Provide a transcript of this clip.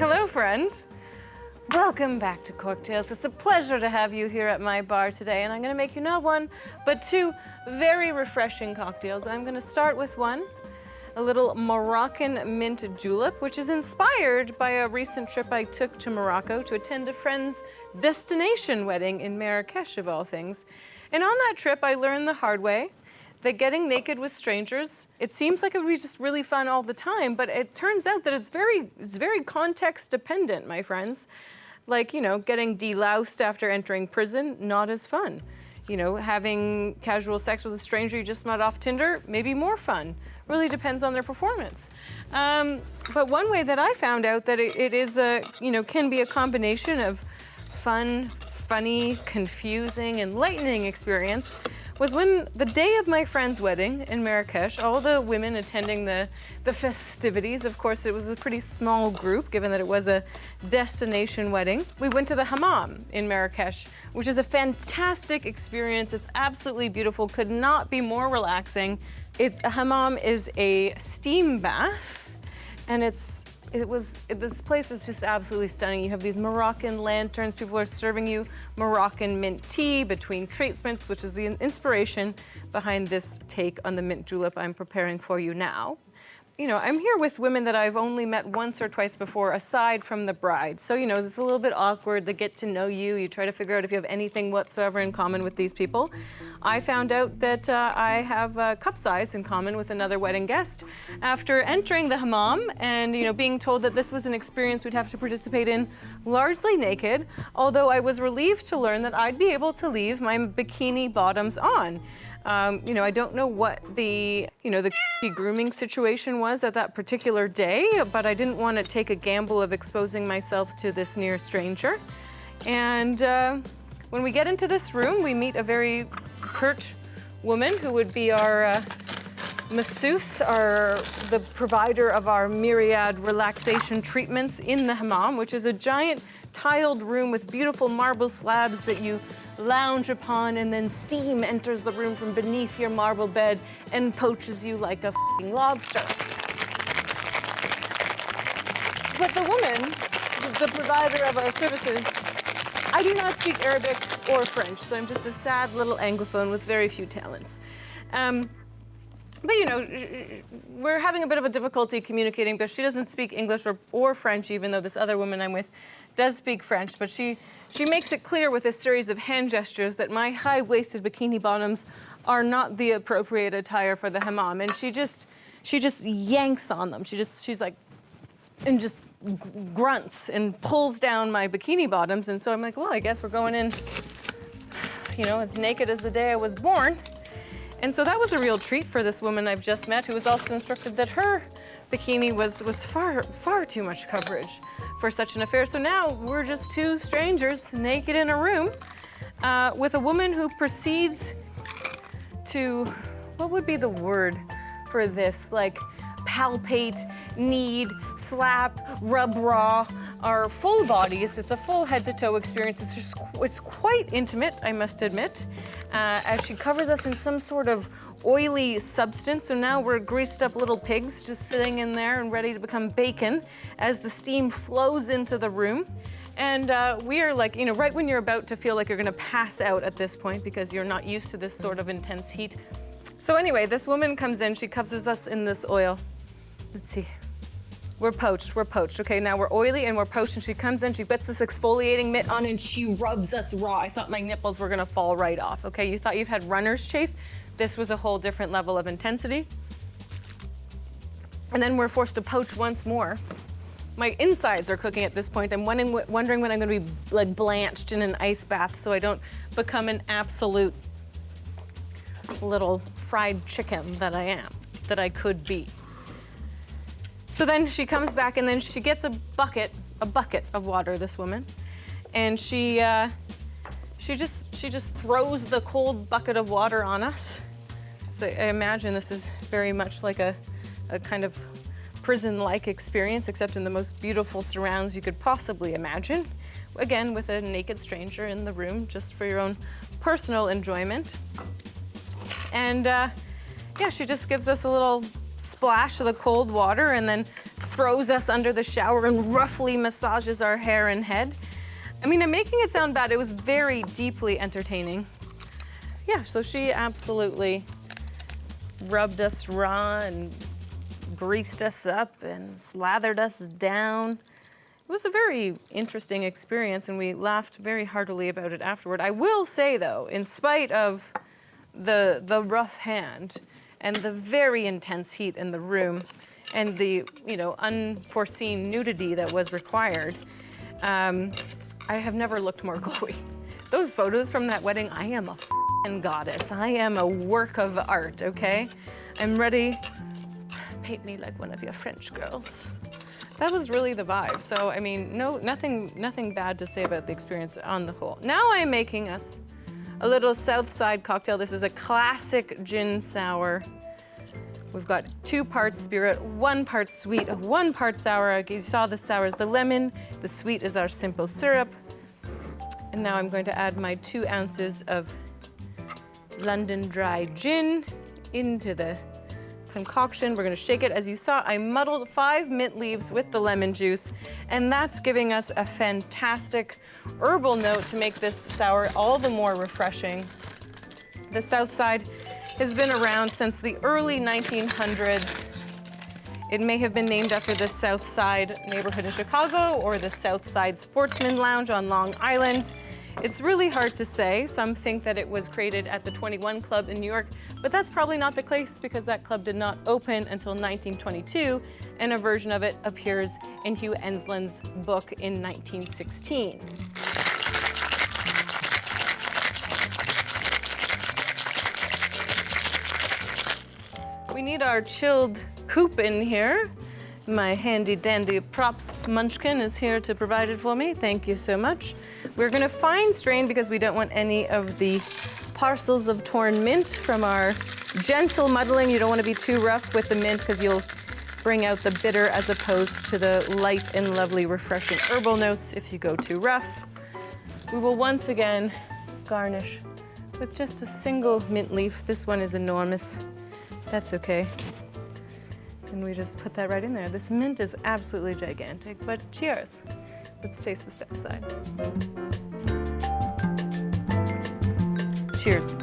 Hello, friend. Welcome back to Corktales. It's a pleasure to have you here at my bar today, and I'm gonna make you not one, but two very refreshing cocktails. I'm gonna start with one, a little Moroccan mint julep, which is inspired by a recent trip I took to Morocco to attend a friend's destination wedding in Marrakesh, of all things. And on that trip, I learned the hard way that getting naked with strangers, it seems like it would be just really fun all the time, but it turns out that it's very context dependent, my friends. Like, you know, getting deloused after entering prison, not as fun. You know, having casual sex with a stranger you just met off Tinder, maybe more fun. Really depends on their performance. But one way that I found out that it is can be a combination of fun, funny, confusing, enlightening experience was when the day of my friend's wedding in Marrakesh, all the women attending the festivities, of course it was a pretty small group given that it was a destination wedding. We went to the hammam in Marrakesh, which is a fantastic experience. It's absolutely beautiful, could not be more relaxing. A hammam is a steam bath, and this place is just absolutely stunning. You have these Moroccan lanterns. People are serving you Moroccan mint tea between treatments, which is the inspiration behind this take on the mint julep I'm preparing for you now. You know, I'm here with women that I've only met once or twice before, aside from the bride. So, you know, it's a little bit awkward. They get to know you. You try to figure out if you have anything whatsoever in common with these people. I found out that I have cup size in common with another wedding guest after entering the hammam and, you know, being told that this was an experience we'd have to participate in largely naked, although I was relieved to learn that I'd be able to leave my bikini bottoms on. You know, I don't know what the grooming situation was at that particular day, but I didn't want to take a gamble of exposing myself to this near stranger. And when we get into this room, we meet a very curt woman who would be our masseuse, the provider of our myriad relaxation treatments in the hammam, which is a giant tiled room with beautiful marble slabs that you lounge upon, and then steam enters the room from beneath your marble bed and poaches you like a f***ing lobster. But the woman, the provider of our services, I do not speak Arabic or French, so I'm just a sad little Anglophone with very few talents. But you know, we're having a bit of a difficulty communicating because she doesn't speak English or French, even though this other woman I'm with does speak French, but she makes it clear with a series of hand gestures that my high-waisted bikini bottoms are not the appropriate attire for the hammam, and she just yanks on them. She's like, and just grunts and pulls down my bikini bottoms, and so I'm like, well, I guess we're going in, you know, as naked as the day I was born. And so that was a real treat for this woman I've just met, who was also instructed that her bikini was far too much coverage for such an affair. So now we're just two strangers naked in a room with a woman who proceeds to, what would be the word for this? Like palpate, knead, slap, rub raw our full bodies. It's a full head to toe experience. It's quite intimate, I must admit, as she covers us in some sort of oily substance. So now we're greased up little pigs just sitting in there and ready to become bacon as the steam flows into the room. And we are like, you know, right when you're about to feel like you're gonna pass out at this point because you're not used to this sort of intense heat. So anyway, this woman comes in, she covers us in this oil. Let's see. We're poached. Okay, now we're oily and we're poached, and she comes in, she puts this exfoliating mitt on, and she rubs us raw. I thought my nipples were gonna fall right off, okay? You thought you've had runner's chafe? This was a whole different level of intensity. And then we're forced to poach once more. My insides are cooking at this point. I'm wondering when I'm gonna be like blanched in an ice bath so I don't become an absolute little fried chicken that I am, that I could be. So then she comes back, and then she gets a bucket of water, this woman, and she just throws the cold bucket of water on us. So I imagine this is very much like a kind of prison-like experience, except in the most beautiful surrounds you could possibly imagine. Again, with a naked stranger in the room, just for your own personal enjoyment. And yeah, she just gives us a little splash of the cold water and then throws us under the shower and roughly massages our hair and head. I mean, I'm making it sound bad. It was very deeply entertaining. Yeah, so she absolutely rubbed us raw and greased us up and slathered us down. It was a very interesting experience, and we laughed very heartily about it afterward. I will say, though, in spite of the rough hand and the very intense heat in the room and the unforeseen nudity that was required, I have never looked more glowy. Those photos from that wedding, I am a f***ing goddess. I am a work of art, okay? I'm ready. Paint me like one of your French girls. That was really the vibe. So, I mean, nothing bad to say about the experience on the whole. Now I'm making us a little Southside cocktail. This is a classic gin sour. We've got 2 parts spirit, 1 part sweet, 1 part sour. You saw the sour is the lemon, the sweet is our simple syrup. And now I'm going to add my 2 ounces of London dry gin into the concoction. We're going to shake it. As you saw, I muddled 5 mint leaves with the lemon juice, and that's giving us a fantastic herbal note to make this sour all the more refreshing. The Southside has been around since the early 1900s. It may have been named after the Southside neighborhood in Chicago or the Southside Sportsman Lounge on Long Island. It's really hard to say. Some think that it was created at the 21 Club in New York, but that's probably not the case because that club did not open until 1922, and a version of it appears in Hugh Enslin's book in 1916. We need our chilled coupe in here. My handy dandy props munchkin is here to provide it for me. Thank you so much. We're gonna fine strain because we don't want any of the parcels of torn mint from our gentle muddling. You don't want to be too rough with the mint because you'll bring out the bitter as opposed to the light and lovely refreshing herbal notes if you go too rough. We will once again garnish with just a single mint leaf. This one is enormous. That's okay. And we just put that right in there. This mint is absolutely gigantic, but cheers. Let's taste the Southside. Cheers.